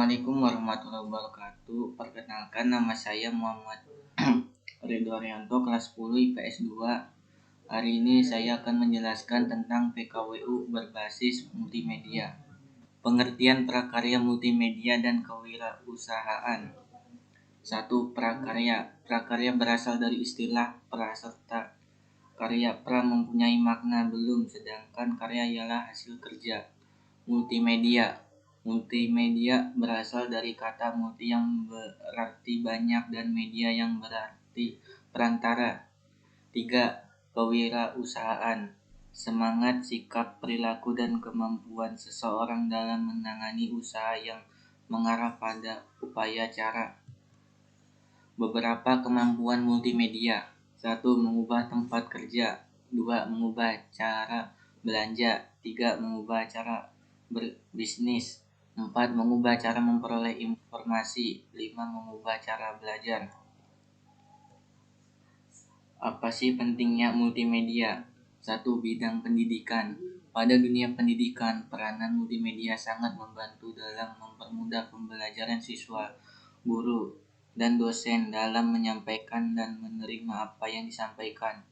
Assalamualaikum warahmatullahi wabarakatuh. Perkenalkan, nama saya Muhammad Ridwaryanto, kelas 10 IPS 2. Hari ini saya akan menjelaskan tentang PKWU berbasis multimedia. Pengertian prakarya multimedia dan kewirausahaan. 1. Prakarya. Prakarya berasal dari istilah pra serta karya. Pra mempunyai makna belum, sedangkan karya ialah hasil kerja. Multimedia berasal dari kata multi yang berarti banyak dan media yang berarti perantara. 3. Kewirausahaan. Semangat, sikap, perilaku, dan kemampuan seseorang dalam menangani usaha yang mengarah pada upaya cara. Beberapa kemampuan multimedia. 1. Mengubah tempat kerja. 2. Mengubah cara belanja. 3. Mengubah cara berbisnis. 4. Mengubah cara memperoleh informasi. 5. Mengubah cara belajar. Apa sih pentingnya multimedia? 1. Bidang pendidikan. Pada dunia pendidikan, peranan multimedia sangat membantu dalam mempermudah pembelajaran siswa, guru, dan dosen dalam menyampaikan dan menerima apa yang disampaikan.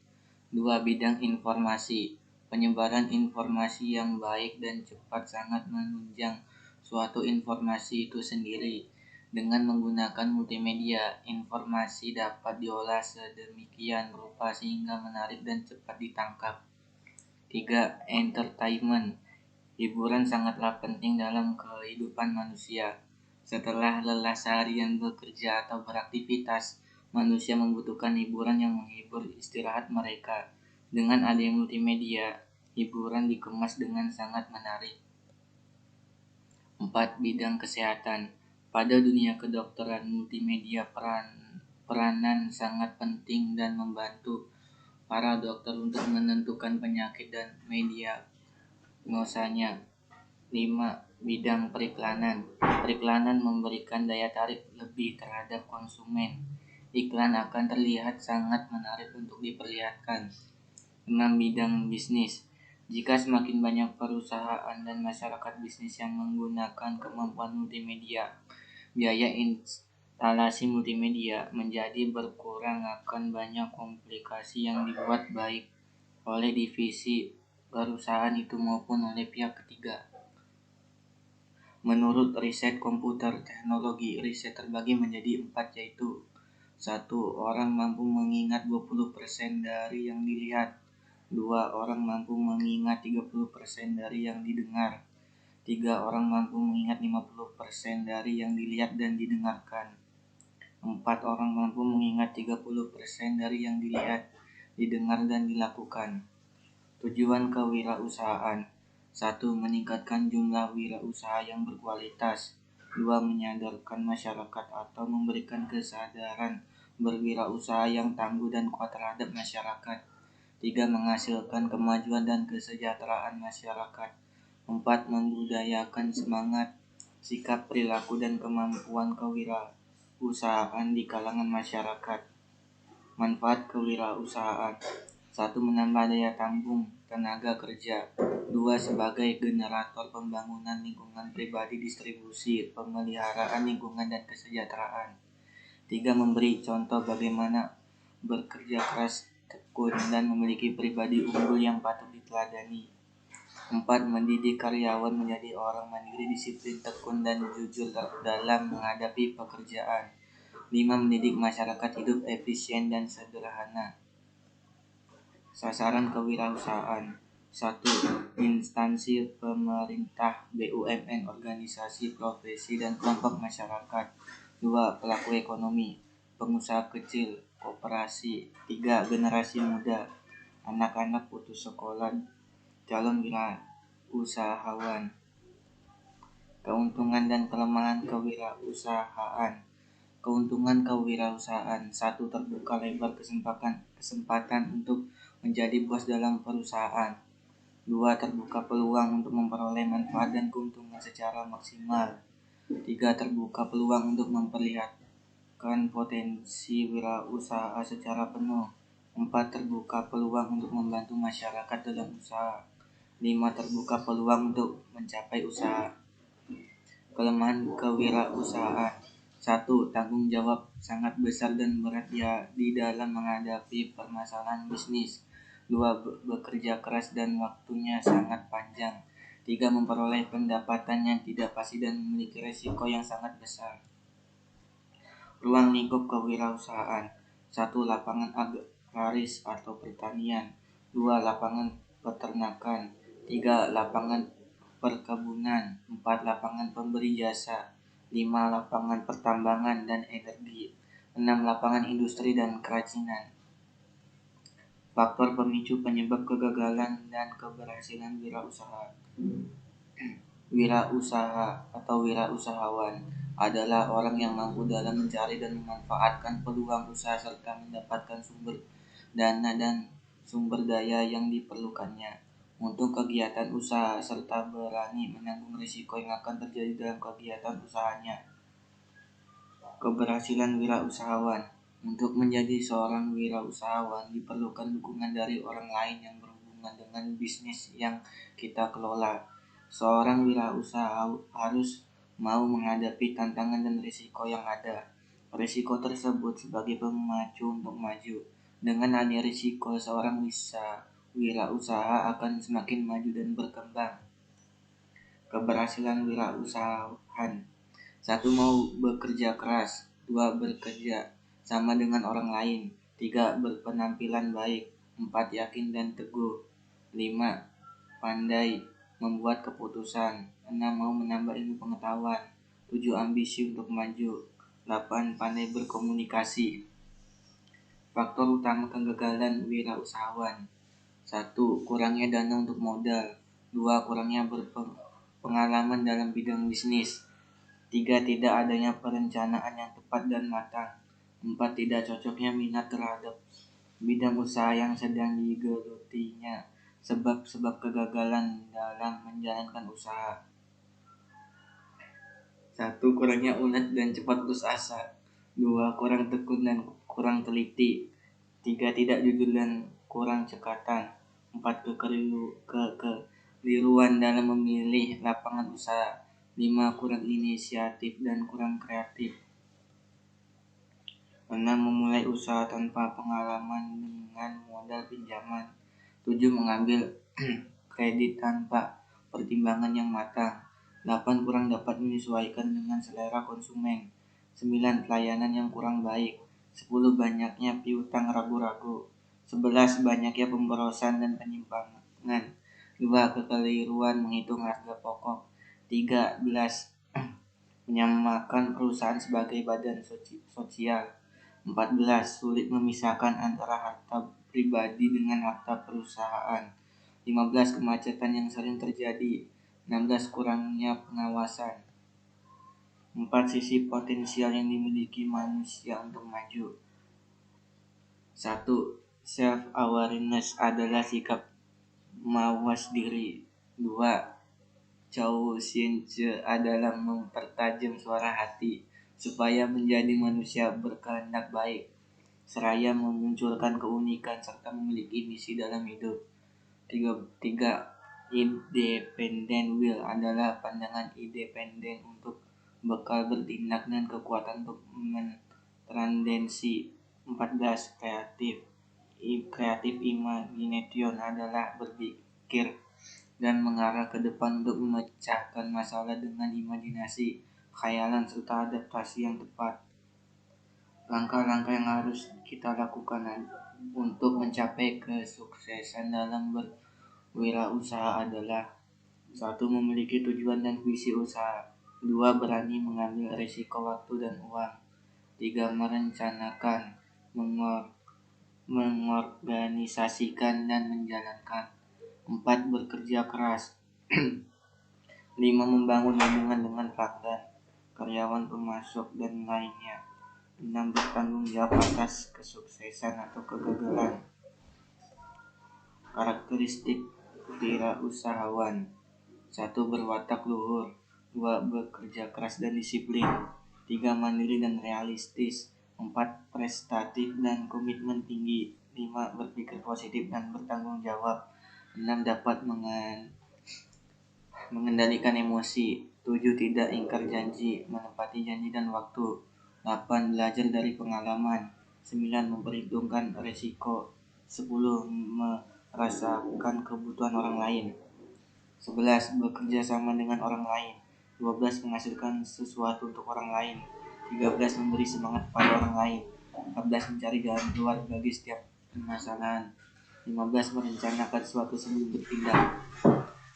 2. Bidang informasi. Penyebaran informasi yang baik dan cepat sangat menunjang suatu informasi itu sendiri. Dengan menggunakan multimedia, informasi dapat diolah sedemikian rupa sehingga menarik dan cepat ditangkap. 3. Entertainment. Hiburan sangatlah penting dalam kehidupan manusia. Setelah lelah seharian bekerja atau beraktivitas, manusia membutuhkan hiburan yang menghibur istirahat mereka. Dengan adanya multimedia, hiburan dikemas dengan sangat menarik. 4. Bidang kesehatan. Pada dunia kedokteran, multimedia peranan sangat penting dan membantu para dokter untuk menentukan penyakit dan mendiagnosanya. 5. Bidang periklanan. Periklanan memberikan daya tarik lebih terhadap konsumen. Iklan akan terlihat sangat menarik untuk diperlihatkan. 6. Bidang bisnis. Jika semakin banyak perusahaan dan masyarakat bisnis yang menggunakan kemampuan multimedia, biaya instalasi multimedia menjadi berkurang. Akan banyak komplikasi yang dibuat baik oleh divisi perusahaan itu maupun oleh pihak ketiga. Menurut riset komputer teknologi, riset terbagi menjadi 4, yaitu 1. Orang mampu mengingat 20% dari yang dilihat. 2. Orang mampu mengingat 30% dari yang didengar. 3. Orang mampu mengingat 50% dari yang dilihat dan didengarkan. 4. Orang mampu mengingat 30% dari yang dilihat, didengar, dan dilakukan. Tujuan kewirausahaan. 1. Meningkatkan jumlah wirausaha yang berkualitas. 2. Menyadarkan masyarakat atau memberikan kesadaran berwirausaha yang tangguh dan kuat terhadap masyarakat. 3. Menghasilkan kemajuan dan kesejahteraan masyarakat. 4. Membudayakan semangat, sikap, perilaku, dan kemampuan kewirausahaan di kalangan masyarakat. Manfaat kewirausahaan. 1. Menambah daya tampung tenaga kerja. 2. Sebagai generator pembangunan lingkungan pribadi, distribusi, pemeliharaan lingkungan, dan kesejahteraan. 3. Memberi contoh bagaimana bekerja keras, tekun, dan memiliki pribadi unggul yang patut diteladani. 4. Mendidik karyawan menjadi orang mandiri, disiplin, tekun, dan jujur dalam menghadapi pekerjaan. 5. Mendidik masyarakat hidup efisien dan sederhana. Sasaran kewirausahaan. 1. Instansi pemerintah, BUMN, organisasi, profesi, dan kelompok masyarakat. 2. Pelaku ekonomi, pengusaha kecil, koperasi. 3. Generasi muda, anak-anak putus sekolah, calon wirausahawan. Keuntungan dan kelemahan kewirausahaan. Keuntungan kewirausahaan. 1. Terbuka lebar kesempatan untuk menjadi bos dalam perusahaan. 2. Terbuka peluang untuk memperoleh manfaat dan keuntungan secara maksimal. 3. Terbuka peluang untuk memperlihatkan potensi wirausaha secara penuh. 4. Terbuka peluang untuk membantu masyarakat dalam usaha. 5. Terbuka peluang untuk mencapai usaha. Kelemahan kewirausahaan. 1. Tanggung jawab sangat besar dan berat ya di dalam menghadapi permasalahan bisnis. 2. Bekerja keras dan waktunya sangat panjang. 3. Memperoleh pendapatan yang tidak pasti dan memiliki risiko yang sangat besar. Ruang lingkup kewirausahaan. 1. Lapangan agraris atau pertanian. 2. Lapangan peternakan. 3. Lapangan perkebunan. 4. Lapangan pemberi jasa. 5. Lapangan pertambangan dan energi. 6. Lapangan industri dan kerajinan. Faktor pemicu penyebab kegagalan dan keberhasilan wirausaha. Wirausaha atau wirausahawan adalah orang yang mampu dalam mencari dan memanfaatkan peluang usaha serta mendapatkan sumber dana dan sumber daya yang diperlukannya untuk kegiatan usaha serta berani menanggung risiko yang akan terjadi dalam kegiatan usahanya. Keberhasilan wirausahawan. Untuk menjadi seorang wirausahawan diperlukan dukungan dari orang lain yang berhubungan dengan bisnis yang kita kelola. Seorang wirausaha harus mau menghadapi tantangan dan risiko yang ada. Risiko tersebut sebagai pemacu untuk maju. Dengan adanya risiko, seorang wirausaha akan semakin maju dan berkembang. Keberhasilan wirausahaan. 1. Mau bekerja keras. 2. Bekerja sama dengan orang lain. 3. Berpenampilan baik. 4. Yakin dan teguh. 5. Pandai membuat keputusan. 6. Mau menambah ilmu pengetahuan. 7. Ambisi untuk maju. 8. Pandai berkomunikasi. Faktor utama kegagalan wirausahawan. 1. Kurangnya dana untuk modal. 2. Kurangnya pengalaman dalam bidang bisnis. 3. Tidak adanya perencanaan yang tepat dan matang. 4. Tidak cocoknya minat terhadap bidang usaha yang sedang digelutinya. Sebab-sebab kegagalan dalam menjalankan usaha. 1. Kurangnya ulet dan cepat putus asa. 2. Kurang tekun dan kurang teliti. 3. Tidak jujur dan kurang cekatan. 4. Kekeliruan dalam memilih lapangan usaha. 5. Kurang inisiatif dan kurang kreatif. 6. Memulai usaha tanpa pengalaman dengan modal pinjaman. 7. Mengambil kredit tanpa pertimbangan yang matang. 8. Kurang dapat menyesuaikan dengan selera konsumen. 9. Pelayanan yang kurang baik. 10. Banyaknya piutang ragu-ragu. 11. Banyaknya pemborosan dan penyimpangan. 2. Kekeliruan menghitung harga pokok. 13. Menyamakan perusahaan sebagai badan sosial. 14. Sulit memisahkan antara harta pribadi dengan harta perusahaan. 15. Kemacetan yang sering terjadi. 16. Kurangnya pengawasan. 4. Sisi potensial yang dimiliki manusia untuk maju. 1. Self-awareness adalah sikap mawas diri. 2. Caushince adalah mempertajam suara hati supaya menjadi manusia berkehendak baik, seraya memunculkan keunikan serta memiliki misi dalam hidup. 3. Independent will adalah pandangan independen untuk bekal bertindak dan kekuatan untuk mentrandensi. 14. Kreatif imagination adalah berpikir dan mengarah ke depan untuk memecahkan masalah dengan imajinasi, khayalan, serta adaptasi yang tepat. Langkah-langkah yang harus kita lakukan untuk mencapai kesuksesan dalam berwirausaha adalah: 1. Memiliki tujuan dan visi usaha. 2. Berani mengambil risiko waktu dan uang. 3. Merencanakan, mengorganisasikan dan menjalankan. 4. Bekerja keras. 5. Membangun hubungan dengan pelanggan, karyawan, pemasok, dan lainnya. 6. Bertanggung jawab atas kesuksesan atau kegagalan. Karakteristik wirausahawan. 1. Berwatak luhur. 2. Bekerja keras dan disiplin. 3. Mandiri dan realistis. 4. Prestatif dan komitmen tinggi. 5. Berpikir positif dan bertanggung jawab. 6. Dapat mengendalikan emosi. 7. Tidak ingkar janji, menepati janji dan waktu. 8. Belajar dari pengalaman. 9. Memperhitungkan resiko. 10. Merasakan kebutuhan orang lain. 11. Bekerja sama dengan orang lain. 12. Menghasilkan sesuatu untuk orang lain. 13. Memberi semangat pada orang lain. 14. Mencari jalan keluar bagi setiap permasalahan. 15. Merencanakan sesuatu sebelum bertindak.